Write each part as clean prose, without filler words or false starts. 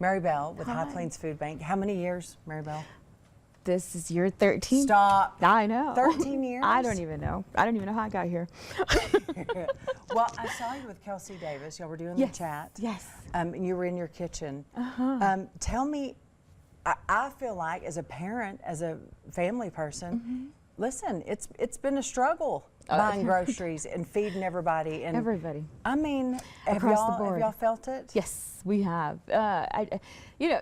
Maribel with Hi. High Plains Food Bank. How many years, Maribel? This is year 13. Stop. I know. 13 years? I don't even know. I don't even know how I got here. Well, I saw you with Kelsey Davis. Y'all were doing Yes, the chat. yes. And you were in your kitchen. Tell me, I feel like as a parent, as a family person, listen, it's been a struggle buying groceries and feeding everybody. And Everybody. I mean, Across the board. have y'all felt it? Yes, we have. You know,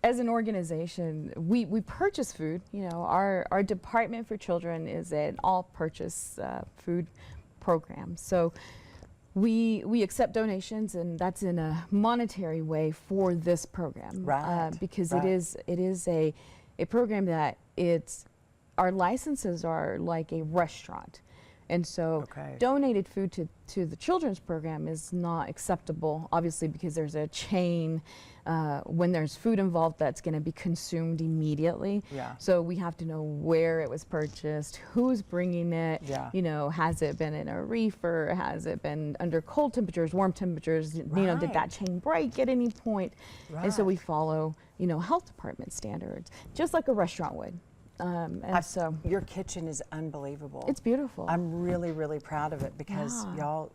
as an organization, we purchase food. You know, our Department for Children is an all-purchase food program. So we accept donations, and that's in a monetary way for this program. Right. Because right. it is a program that our licenses are like a restaurant. And so donated food to the children's program is not acceptable, obviously, because there's a chain. When there's food involved, that's going to be consumed immediately. Yeah. So we have to know where it was purchased, who's bringing it. Yeah. You know, has it been in a reefer? Has it been under cold temperatures, warm temperatures? You know, did that chain break at any point? Right. And so we follow, you know, health department standards, just like a restaurant would. So your kitchen is unbelievable. it's beautiful. I'm really, really proud of it because y'all.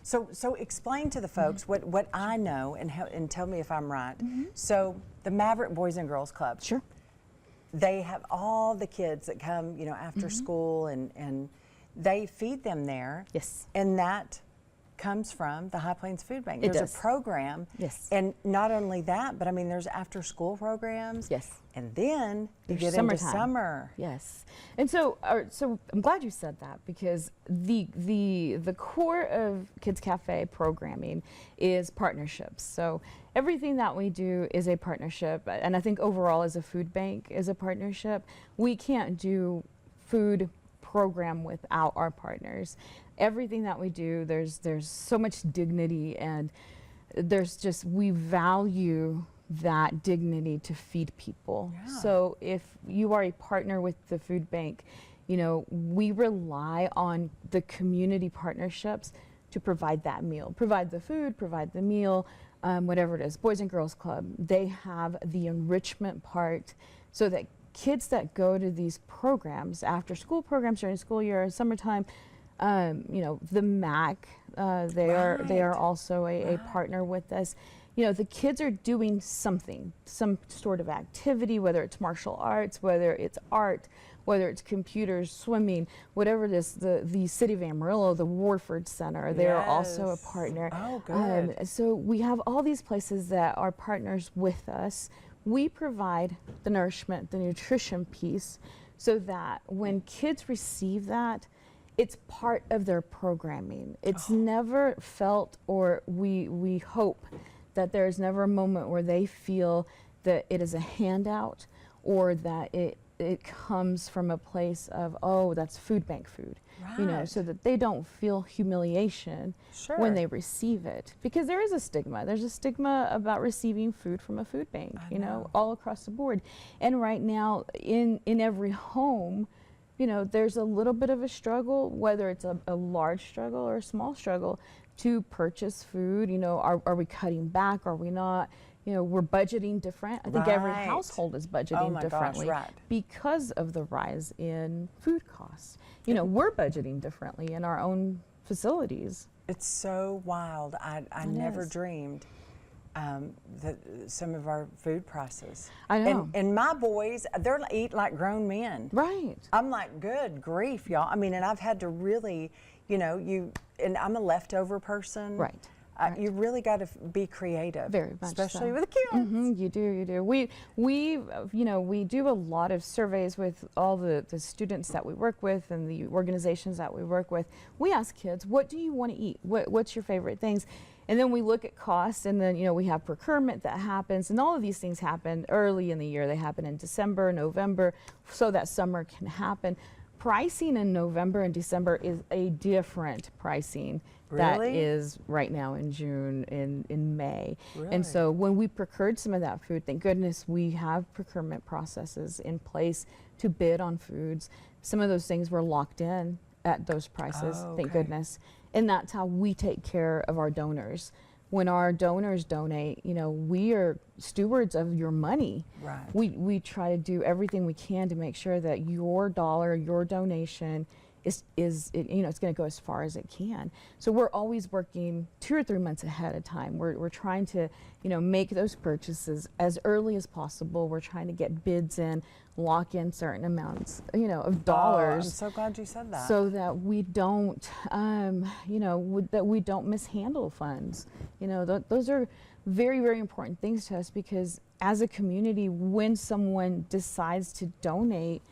So explain to the folks what I know and tell me if I'm right. So the Maverick Boys and Girls Club. Sure. They have all the kids that come, you know, after school and they feed them there. Yes. And that comes from the High Plains Food Bank. It There's does. a program. Yes. And not only that, but I mean, there's after school programs. Yes. And then you There's get into summertime. summer. Yes, and so I'm glad you said that, because the core of Kids Cafe programming is partnerships. So everything that we do is a partnership, and I think overall as a food bank is a partnership. We can't do food program without our partners. Everything that we do, there's so much dignity, and we value that dignity to feed people. Yeah. So if you are a partner with the food bank, you know, we rely on the community partnerships to provide that meal, provide the food, provide the meal, whatever it is. Boys and Girls Club, they have the enrichment part, so that kids that go to these programs, after school programs during school year, summertime, you know, the MAC, they are also a partner with us. You know, the kids are doing something, some sort of activity, whether it's martial arts, whether it's art, whether it's computers, swimming, whatever it is. The City of Amarillo, the Warford Center, they are also a partner. Oh, good. So we have all these places that are partners with us. We provide the nourishment, the nutrition piece, so that when kids receive that, it's part of their programming. It's never felt, or we hope that there's never a moment where they feel that it is a handout, or that it comes from a place of, oh, that's food bank food. Right. You know, so that they don't feel humiliation when they receive it. Because there is a stigma. There's a stigma about receiving food from a food bank, you know, all across the board. And right now, in every home, you know, there's a little bit of a struggle, whether it's a large struggle or a small struggle, to purchase food. You know, are we cutting back? Are we not? You know, we're budgeting different. I think every household is budgeting differently because of the rise in food costs. You know, we're budgeting differently in our own facilities. It's so wild. I never dreamed that some of our food prices. I know. And my boys, they're eat like grown men. Right. I'm like, good grief, y'all. I mean, and I've had to really, you know, and I'm a leftover person. Right. You really got to be creative. Very much especially so. with the kids. You do. We you know, we do a lot of surveys with all the students that we work with and the organizations that we work with. We ask kids, what do you want to eat? What's your favorite things? And then we look at costs, and then, you know, we have procurement that happens, and all of these things happen early in the year. They happen in December, November, so that summer can happen. Pricing in November and December is a different pricing that is right now in June, in May. And so when we procured some of that food, thank goodness we have procurement processes in place to bid on foods. Some of those things were locked in at those prices, thank goodness. And that's how we take care of our donors. when our donors donate, you know, we are stewards of your money. Right. We try to do everything we can to make sure that your dollar, your donation you know, it's going to go as far as it can. So we're always working 2 or 3 months ahead of time. We're trying to, you know, make those purchases as early as possible. We're trying to get bids in, lock in certain amounts, you know, of dollars. I'm so glad you said that. So that we don't, you know, that we don't mishandle funds. You know, those are very, very important things to us, because as a community, when someone decides to donate,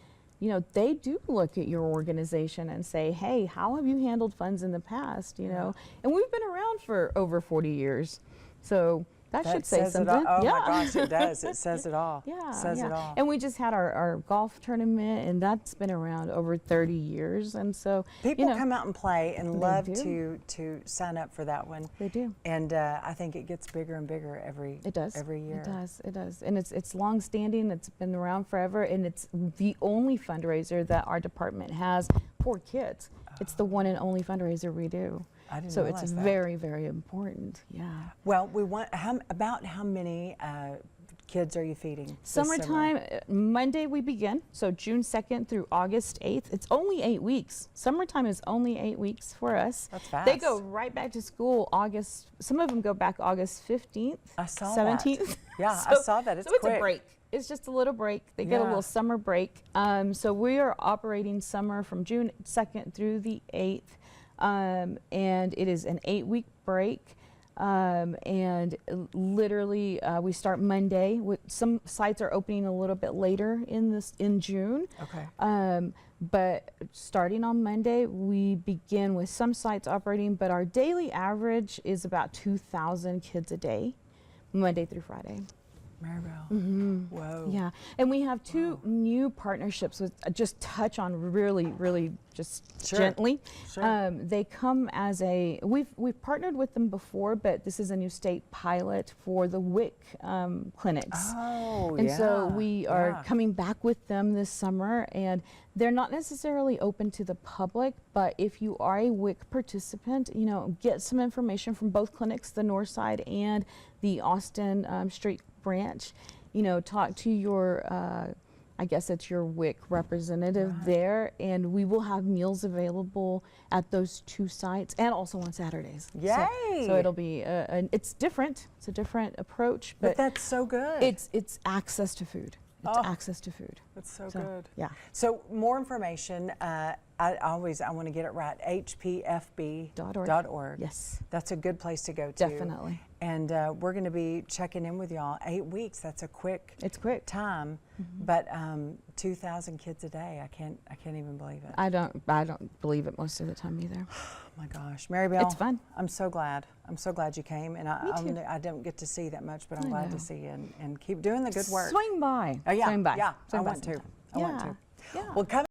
you know, they do look at your organization and say, hey, how have you handled funds in the past, you know? And we've been around for over 40 years. So that should say says it something. all. Oh yeah. my gosh, it does. It says it all. Yeah, Says it all. And we just had our golf tournament, and that's been around over 30 years. And so People you know, come out and play and They love do. to sign up for that one. they do. And I think it gets bigger and bigger every It does. every year. It does. It does. And it's long standing. It's been around forever, and it's the only fundraiser that our department has for kids. It's the one and only fundraiser we do. I didn't So realize it's that. very, very important. Yeah. Well, we want about how many kids are you feeding? this summer? Summertime, Monday we begin, so June 2nd through August 8th. It's only 8 weeks. Summertime is only 8 weeks for us. That's fast. They go right back to school August, some of them go back August 15th, I saw 17th. that. Yeah, I saw that. It's so it's quick. a break. It's just a little break. They get a Yeah. little summer break. So we are operating summer from June 2nd through the 8th. And it is an 8-week break. And literally we start Monday. Some sites are opening a little bit later in June. Okay. But starting on Monday, we begin with some sites operating, but our daily average is about 2,000 kids a day, Monday through Friday. Maribel. Whoa. Yeah, and we have 2 new partnerships with just touch on really just Sure. gently. Sure. They come as we've partnered with them before, but this is a new state pilot for the WIC clinics. Oh, And yeah. so we are yeah. coming back with them this summer, and they're not necessarily open to the public, but if you are a WIC participant, you know, get some information from both clinics, the North Side and the Austin Street branch. You know, talk to your, I guess it's your WIC representative there, and we will have meals available at those 2 sites and also on Saturdays. Yay! So it'll be, it's different. It's a different approach, But that's so good. it's access to food. It's Oh. access to food. That's so So, good. yeah. So more information, I want to get it right, hpfb.org. .org. Yes, That's a good place to go to. definitely. And we're going to be checking in with y'all. 8 weeks, that's a quick It's quick. time, but 2,000 kids a day, I can't even believe it. I don't believe it most of the time either. Oh my gosh, Maribel. It's fun. I'm so glad you came, and Me too. I don't get to see that much, but I'm I glad know. to see you and keep doing the good work. Swing by. Oh yeah, Swing by. yeah, Swing I by want to. sometime. I want Yeah. to. Yeah. Well, come